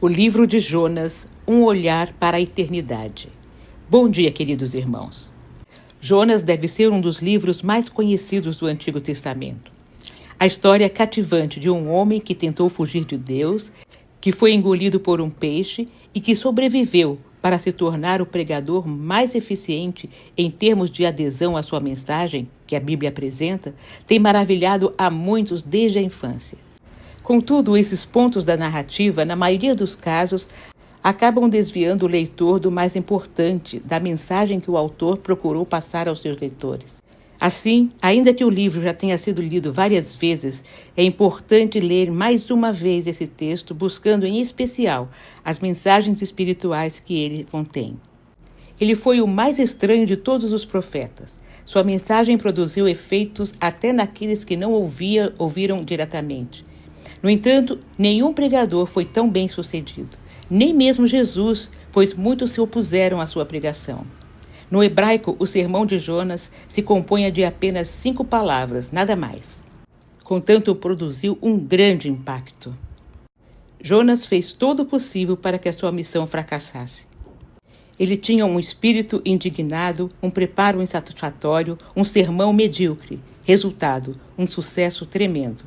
O livro de Jonas, um olhar para a eternidade. Bom dia, queridos irmãos. Jonas deve ser um dos livros mais conhecidos do Antigo Testamento. A história cativante de um homem que tentou fugir de Deus, que foi engolido por um peixe e que sobreviveu para se tornar o pregador mais eficiente em termos de adesão à sua mensagem, que a Bíblia apresenta, tem maravilhado a muitos desde a infância. Contudo, esses pontos da narrativa, na maioria dos casos, acabam desviando o leitor do mais importante, da mensagem que o autor procurou passar aos seus leitores. Assim, ainda que o livro já tenha sido lido várias vezes, é importante ler mais uma vez esse texto, buscando em especial as mensagens espirituais que ele contém. Ele foi o mais estranho de todos os profetas. Sua mensagem produziu efeitos até naqueles que não ouviram diretamente. No entanto, nenhum pregador foi tão bem sucedido, nem mesmo Jesus, pois muitos se opuseram à sua pregação. No hebraico, o sermão de Jonas se compõe de apenas 5 palavras, nada mais. Contanto, produziu um grande impacto. Jonas fez todo o possível para que a sua missão fracassasse. Ele tinha um espírito indignado, um preparo insatisfatório, um sermão medíocre. Resultado, um sucesso tremendo.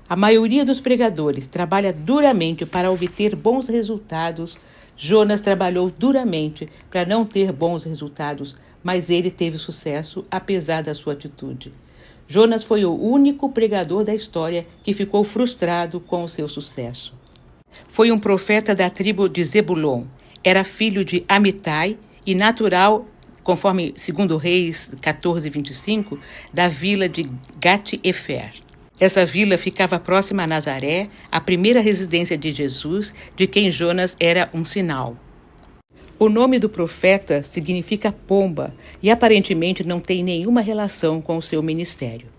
A maioria dos pregadores trabalha duramente para obter bons resultados. Jonas trabalhou duramente para não ter bons resultados, mas ele teve sucesso apesar da sua atitude. Jonas foi o único pregador da história que ficou frustrado com o seu sucesso. Foi um profeta da tribo de Zebulon. Era filho de Amitai e natural, conforme 2 Reis 14:25, da vila de Gat-Efer. Essa vila ficava próxima a Nazaré, a primeira residência de Jesus, de quem Jonas era um sinal. O nome do profeta significa pomba e aparentemente não tem nenhuma relação com o seu ministério.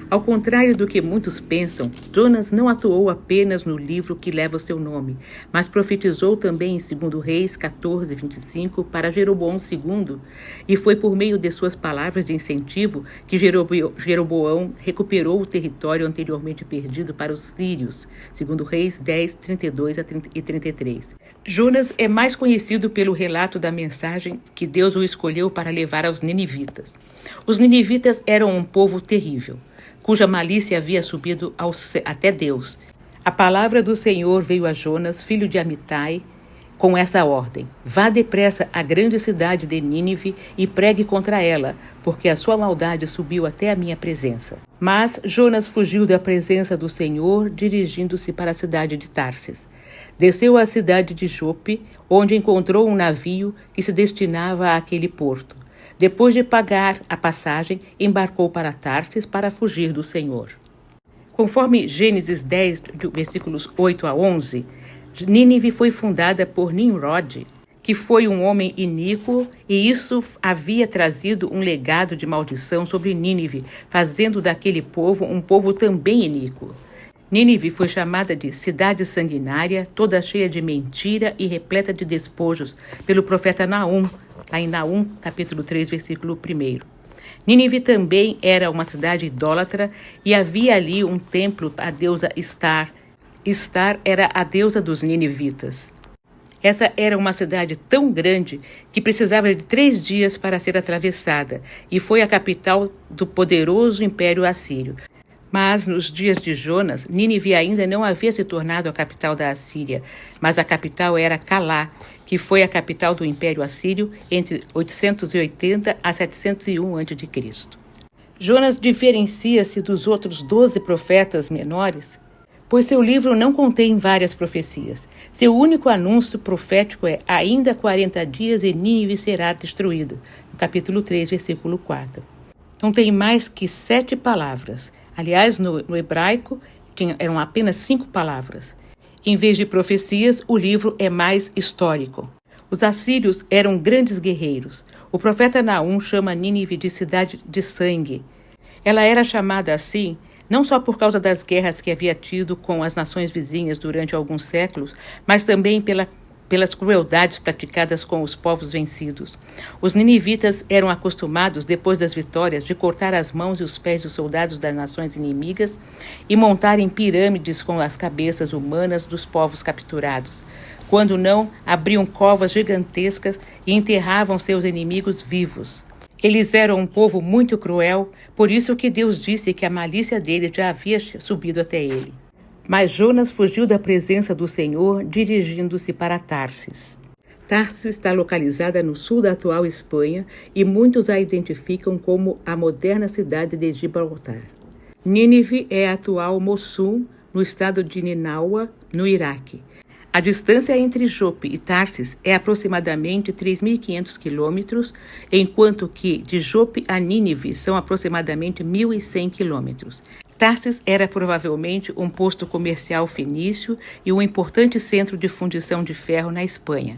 Ao contrário do que muitos pensam, Jonas não atuou apenas no livro que leva o seu nome, mas profetizou também em 2 Reis 14:25 para Jeroboão II, e foi por meio de suas palavras de incentivo que Jeroboão recuperou o território anteriormente perdido para os sírios, 2 Reis 10:32 e 33. Jonas é mais conhecido pelo relato da mensagem que Deus o escolheu para levar aos ninivitas. Os ninivitas eram um povo terrível, cuja malícia havia subido até Deus. A palavra do Senhor veio a Jonas, filho de Amitai, com essa ordem: vá depressa à grande cidade de Nínive e pregue contra ela, porque a sua maldade subiu até a minha presença. Mas Jonas fugiu da presença do Senhor, dirigindo-se para a cidade de Tarsis. Desceu à cidade de Jope, onde encontrou um navio que se destinava àquele porto. Depois de pagar a passagem, embarcou para Tarsis para fugir do Senhor. Conforme Gênesis 10, versículos 8 a 11, Nínive foi fundada por Nimrod, que foi um homem iníquo, e isso havia trazido um legado de maldição sobre Nínive, fazendo daquele povo um povo também iníquo. Nínive foi chamada de cidade sanguinária, toda cheia de mentira e repleta de despojos, pelo profeta Naum, lá em Naum, capítulo 3, versículo 1. Nínive também era uma cidade idólatra e havia ali um templo à deusa Estar. Estar era a deusa dos ninivitas. Essa era uma cidade tão grande que precisava de 3 dias para ser atravessada e foi a capital do poderoso Império Assírio. Mas, nos dias de Jonas, Nínive ainda não havia se tornado a capital da Assíria, mas a capital era Calá, que foi a capital do Império Assírio entre 880 a 701 a.C. Jonas diferencia-se dos outros 12 profetas menores, pois seu livro não contém várias profecias. Seu único anúncio profético é: ainda 40 dias e Nínive será destruído, no capítulo 3, versículo 4. Não tem mais que 7 palavras. Aliás, no hebraico, eram apenas 5 palavras. Em vez de profecias, o livro é mais histórico. Os assírios eram grandes guerreiros. O profeta Naum chama Nínive de cidade de sangue. Ela era chamada assim não só por causa das guerras que havia tido com as nações vizinhas durante alguns séculos, mas também pelas crueldades praticadas com os povos vencidos. Os ninivitas eram acostumados, depois das vitórias, de cortar as mãos e os pés dos soldados das nações inimigas e montarem pirâmides com as cabeças humanas dos povos capturados. quando não, abriam covas gigantescas e enterravam seus inimigos vivos. Eles eram um povo muito cruel, por isso que Deus disse que a malícia deles já havia subido até ele. Mas Jonas fugiu da presença do Senhor, dirigindo-se para Tarsis. Tarsis está localizada no sul da atual Espanha e muitos a identificam como a moderna cidade de Gibraltar. Nínive é a atual Mossul, no estado de Ninawa, no Iraque. A distância entre Jope e Tarsis é aproximadamente 3.500 quilômetros, enquanto que de Jope a Nínive são aproximadamente 1.100 quilômetros. Tarsis era provavelmente um posto comercial fenício e um importante centro de fundição de ferro na Espanha.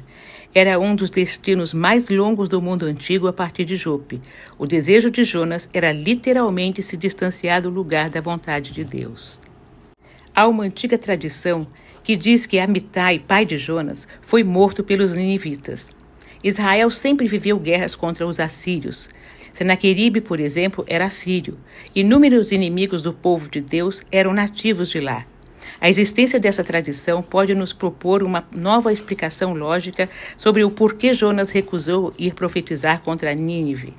Era um dos destinos mais longos do mundo antigo a partir de Jope. O desejo de Jonas era literalmente se distanciar do lugar da vontade de Deus. Há uma antiga tradição que diz que Amitai, pai de Jonas, foi morto pelos ninivitas. Israel sempre viveu guerras contra os assírios. Senaqueribe, por exemplo, era assírio. Inúmeros inimigos do povo de Deus eram nativos de lá. A existência dessa tradição pode nos propor uma nova explicação lógica sobre o porquê Jonas recusou ir profetizar contra Nínive.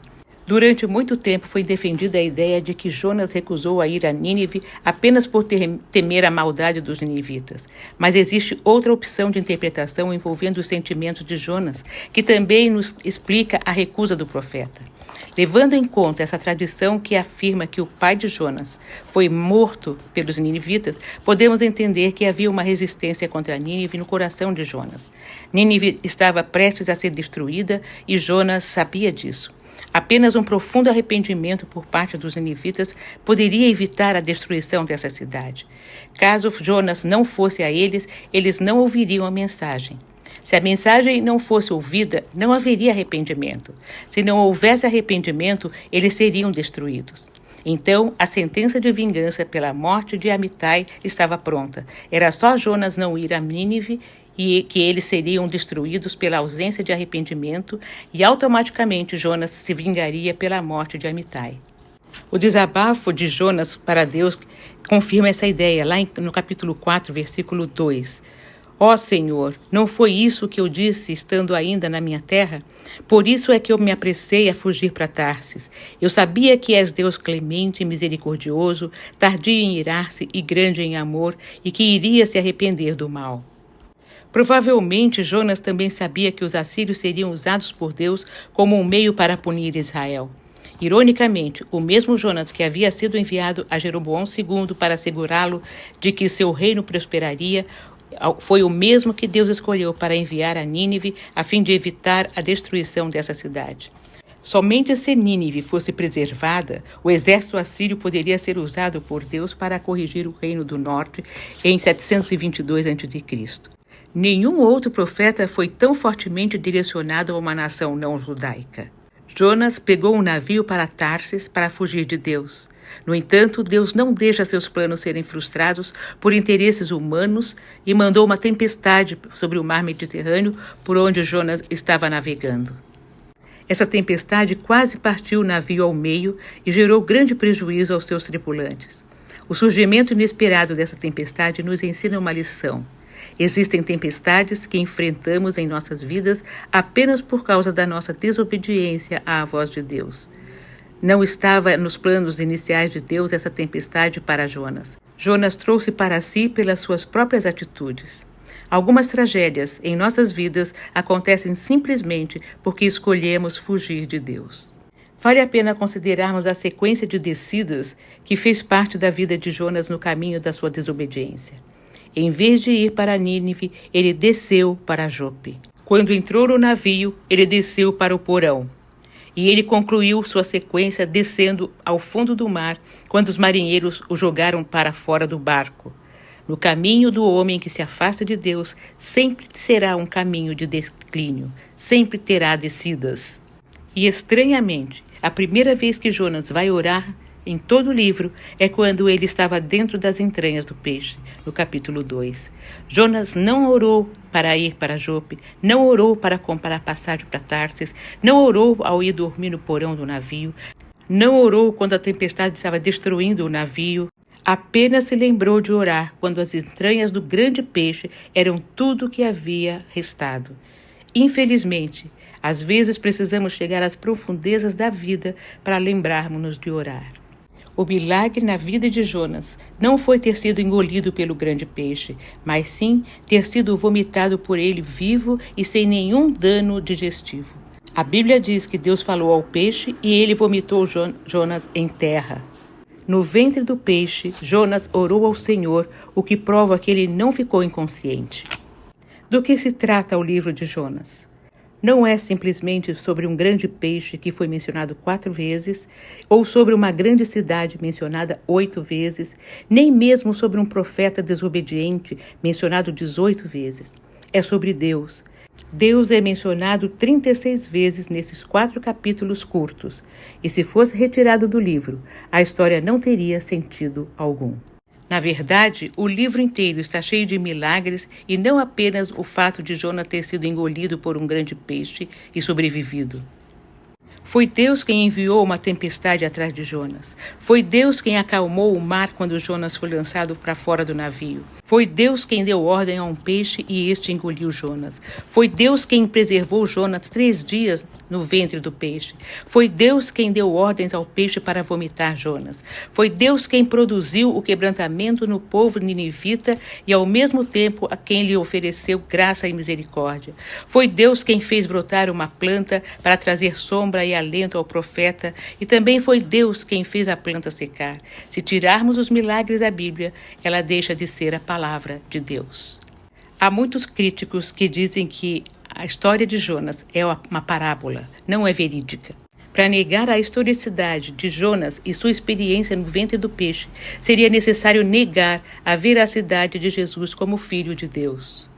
Durante muito tempo foi defendida a ideia de que Jonas recusou a ir a Nínive apenas por temer a maldade dos ninivitas. Mas existe outra opção de interpretação envolvendo os sentimentos de Jonas, que também nos explica a recusa do profeta. Levando em conta essa tradição que afirma que o pai de Jonas foi morto pelos ninivitas, podemos entender que havia uma resistência contra Nínive no coração de Jonas. Nínive estava prestes a ser destruída e Jonas sabia disso. Apenas um profundo arrependimento por parte dos ninivitas poderia evitar a destruição dessa cidade. Caso Jonas não fosse a eles, eles não ouviriam a mensagem. Se a mensagem não fosse ouvida, não haveria arrependimento. Se não houvesse arrependimento, eles seriam destruídos. Então, a sentença de vingança pela morte de Amitai estava pronta. Era só Jonas não ir a Nínive e que eles seriam destruídos pela ausência de arrependimento e automaticamente Jonas se vingaria pela morte de Amitai. O desabafo de Jonas para Deus confirma essa ideia, lá no capítulo 4, versículo 2. Ó Senhor, não foi isso que eu disse estando ainda na minha terra? Por isso é que eu me apressei a fugir para Tarsis. Eu sabia que és Deus clemente e misericordioso, tardio em irar-se e grande em amor, e que iria se arrepender do mal. Provavelmente Jonas também sabia que os assírios seriam usados por Deus como um meio para punir Israel. Ironicamente, o mesmo Jonas que havia sido enviado a Jeroboão II para assegurá-lo de que seu reino prosperaria, foi o mesmo que Deus escolheu para enviar a Nínive a fim de evitar a destruição dessa cidade. Somente se Nínive fosse preservada, o exército assírio poderia ser usado por Deus para corrigir o reino do norte em 722 a.C. Nenhum outro profeta foi tão fortemente direcionado a uma nação não judaica. Jonas pegou um navio para Tarsis para fugir de Deus. No entanto, Deus não deixa seus planos serem frustrados por interesses humanos e mandou uma tempestade sobre o mar Mediterrâneo por onde Jonas estava navegando. Essa tempestade quase partiu o navio ao meio e gerou grande prejuízo aos seus tripulantes. O surgimento inesperado dessa tempestade nos ensina uma lição. Existem tempestades que enfrentamos em nossas vidas apenas por causa da nossa desobediência à voz de Deus. Não estava nos planos iniciais de Deus essa tempestade para Jonas. Jonas trouxe para si pelas suas próprias atitudes. Algumas tragédias em nossas vidas acontecem simplesmente porque escolhemos fugir de Deus. Vale a pena considerarmos a sequência de descidas que fez parte da vida de Jonas no caminho da sua desobediência. Em vez de ir para Nínive, ele desceu para Jope. Quando entrou no navio, ele desceu para o porão. E ele concluiu sua sequência descendo ao fundo do mar, quando os marinheiros o jogaram para fora do barco. No caminho do homem que se afasta de Deus, sempre será um caminho de declínio, sempre terá descidas. E estranhamente, a primeira vez que Jonas vai orar em todo o livro é quando ele estava dentro das entranhas do peixe, no capítulo 2. Jonas não orou para ir para Jope, não orou para comprar passagem para Tarsis, não orou ao ir dormir no porão do navio, não orou quando a tempestade estava destruindo o navio. apenas se lembrou de orar quando as entranhas do grande peixe eram tudo que havia restado. Infelizmente, às vezes precisamos chegar às profundezas da vida para lembrarmos-nos de orar. O milagre na vida de Jonas não foi ter sido engolido pelo grande peixe, mas sim ter sido vomitado por ele vivo e sem nenhum dano digestivo. A Bíblia diz que Deus falou ao peixe e ele vomitou Jonas em terra. No ventre do peixe, Jonas orou ao Senhor, o que prova que ele não ficou inconsciente. Do que se trata o livro de Jonas? Não é simplesmente sobre um grande peixe que foi mencionado 4 vezes, ou sobre uma grande cidade mencionada 8 vezes, nem mesmo sobre um profeta desobediente mencionado 18 vezes. É sobre Deus. Deus é mencionado 36 vezes nesses 4 capítulos curtos, e se fosse retirado do livro, a história não teria sentido algum. Na verdade, o livro inteiro está cheio de milagres e não apenas o fato de Jonas ter sido engolido por um grande peixe e sobrevivido. Foi Deus quem enviou uma tempestade atrás de Jonas. Foi Deus quem acalmou o mar quando Jonas foi lançado para fora do navio. Foi Deus quem deu ordem a um peixe e este engoliu Jonas. Foi Deus quem preservou Jonas 3 dias no ventre do peixe. Foi Deus quem deu ordens ao peixe para vomitar Jonas. Foi Deus quem produziu o quebrantamento no povo ninivita e ao mesmo tempo a quem lhe ofereceu graça e misericórdia. Foi Deus quem fez brotar uma planta para trazer sombra e alento ao profeta, e também foi Deus quem fez a planta secar. Se tirarmos os milagres da Bíblia, ela deixa de ser a palavra de Deus. Há muitos críticos que dizem que a história de Jonas é uma parábola, não é verídica. Para negar a historicidade de Jonas e sua experiência no ventre do peixe, seria necessário negar a veracidade de Jesus como Filho de Deus.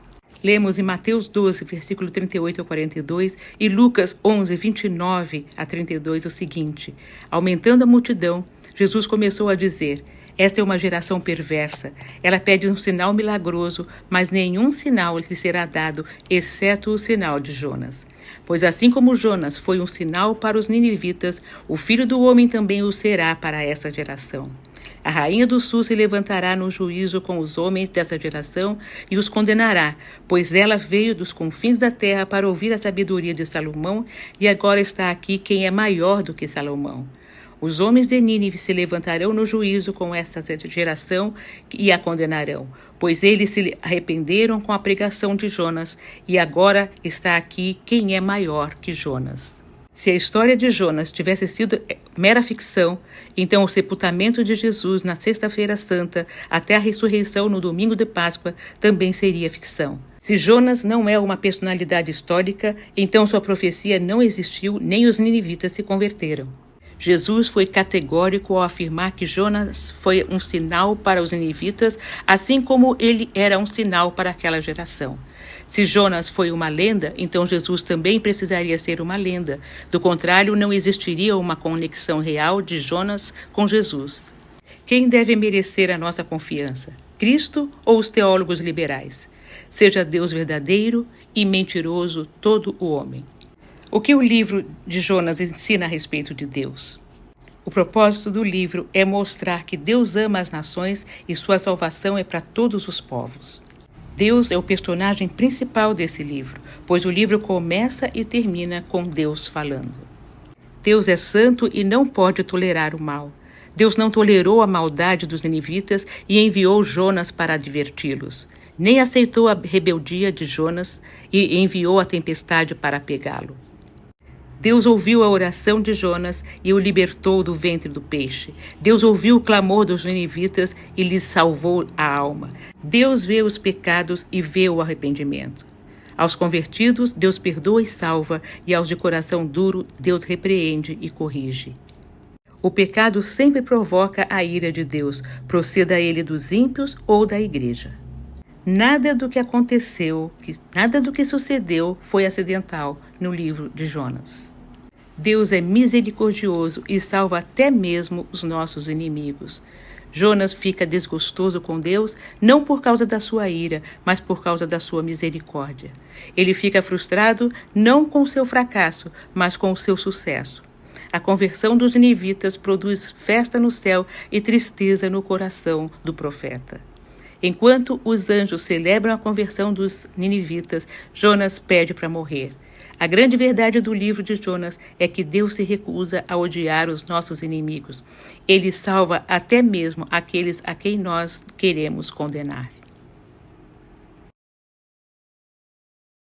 Lemos em Mateus 12, versículo 38 a 42 e Lucas 11, 29 a 32 o seguinte: aumentando a multidão, Jesus começou a dizer: esta é uma geração perversa. Ela pede um sinal milagroso, mas nenhum sinal lhe será dado, exceto o sinal de Jonas. Pois assim como Jonas foi um sinal para os ninivitas, o Filho do Homem também o será para essa geração. A rainha do sul se levantará no juízo com os homens dessa geração e os condenará, pois ela veio dos confins da terra para ouvir a sabedoria de Salomão, e agora está aqui quem é maior do que Salomão. Os homens de Nínive se levantarão no juízo com essa geração e a condenarão, pois eles se arrependeram com a pregação de Jonas, e agora está aqui quem é maior que Jonas. Se a história de Jonas tivesse sido mera ficção, então o sepultamento de Jesus na Sexta-feira Santa até a ressurreição no domingo de Páscoa também seria ficção. Se Jonas não é uma personalidade histórica, então sua profecia não existiu, nem os ninivitas se converteram. Jesus foi categórico ao afirmar que Jonas foi um sinal para os ninivitas, assim como ele era um sinal para aquela geração. Se Jonas foi uma lenda, então Jesus também precisaria ser uma lenda. Do contrário, não existiria uma conexão real de Jonas com Jesus. Quem deve merecer a nossa confiança? Cristo ou os teólogos liberais? Seja Deus verdadeiro e mentiroso todo o homem. O que o livro de Jonas ensina a respeito de Deus? O propósito do livro é mostrar que Deus ama as nações e sua salvação é para todos os povos. Deus é o personagem principal desse livro, pois o livro começa e termina com Deus falando. Deus é santo e não pode tolerar o mal. Deus não tolerou a maldade dos ninivitas e enviou Jonas para adverti-los. Nem aceitou a rebeldia de Jonas e enviou a tempestade para pegá-lo. Deus ouviu a oração de Jonas e o libertou do ventre do peixe. Deus ouviu o clamor dos ninivitas e lhes salvou a alma. Deus vê os pecados e vê o arrependimento. Aos convertidos, Deus perdoa e salva, e aos de coração duro, Deus repreende e corrige. O pecado sempre provoca a ira de Deus, proceda ele dos ímpios ou da igreja. Nada do que aconteceu, nada do que sucedeu foi acidental no livro de Jonas. Deus é misericordioso e salva até mesmo os nossos inimigos. Jonas fica desgostoso com Deus não por causa da sua ira, mas por causa da sua misericórdia. Ele fica frustrado não com o seu fracasso, mas com o seu sucesso. A conversão dos ninivitas produz festa no céu e tristeza no coração do profeta. Enquanto os anjos celebram a conversão dos ninivitas, Jonas pede para morrer. A grande verdade do livro de Jonas é que Deus se recusa a odiar os nossos inimigos. Ele salva até mesmo aqueles a quem nós queremos condenar.